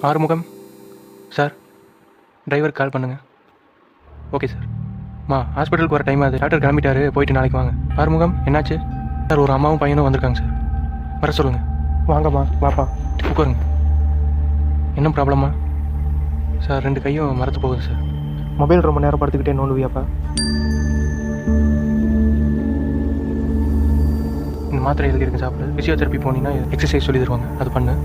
Arumugam sir, டிரைவருக்கு கால் பண்ணுங்கள். Okay sir. ஹாஸ்பிட்டலுக்கு வர டைம் ஆகுது. டாக்டர் கிளம்பிட்டாரு, போயிட்டு நாளைக்கு வாங்க. ஆறுமுகம், என்னாச்சு? சார், ஒரு அம்மாவும் பையனும் வந்திருக்காங்க சார். வர சொல்லுங்கள். வாங்கம்மா, வாப்பா. உட்காருங்க. என்ன ப்ராப்ளமா? சார், 2 கையும் மரத்து போகுது சார். மொபைல் ரொம்ப நேரம் படுத்துக்கிட்டே நோண்டுவியாப்பா? இந்த மாத்திரை எழுதியிருக்கு, சாப்பிடு. ஃபிசியோதெரப்பி போனீங்கன்னா எக்ஸசைஸ் சொல்லி தருவாங்க, அது பண்ணு.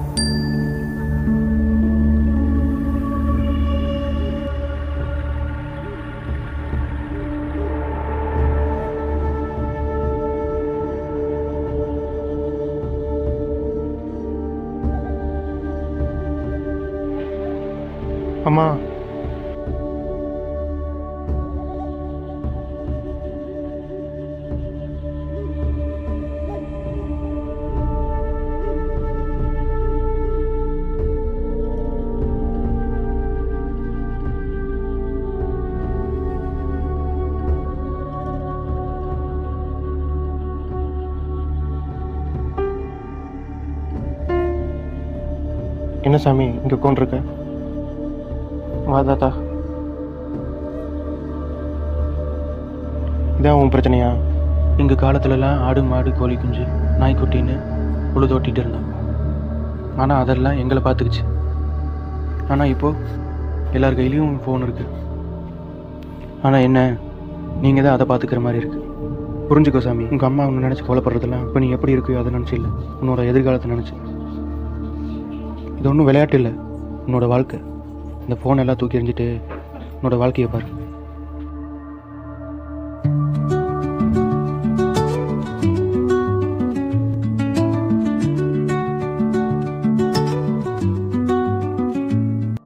அம்மா, என்ன சாமி இங்கே உட்காந்துருக்க? வா தாத்தா. இதான் உன் பிரச்சனையா? எங்கள் காலத்துலலாம் ஆடு மாடு கோழி குஞ்சு நாய்க்குட்டின்னு உழுது ஓட்டிகிட்டு இருந்தோம். ஆனால் அதெல்லாம் எங்களை பார்த்துக்குச்சு. ஆனால் இப்போது எல்லார் கையிலையும் ஃபோன் இருக்குது. ஆனால் என்ன, நீங்கள் தான் அதை பார்த்துக்கிற மாதிரி இருக்குது. புரிஞ்சுக்கோ சாமி, உங்கள் அம்மா ஒன்று நினச்சி கவலைப்படுறதெல்லாம் இப்போ நீ எப்படி இருக்கியோ அதை நினச்சி இல்லை, உன்னோட எதிர்காலத்தை நினச்சி. இது ஒன்றும் விளையாட்டு இல்லை, உன்னோட வாழ்க்கை. இந்த ஃபோன் எல்லாம் தூக்கி எறிஞ்சிட்டு உன்னோட வாழ்க்கையை பாரு.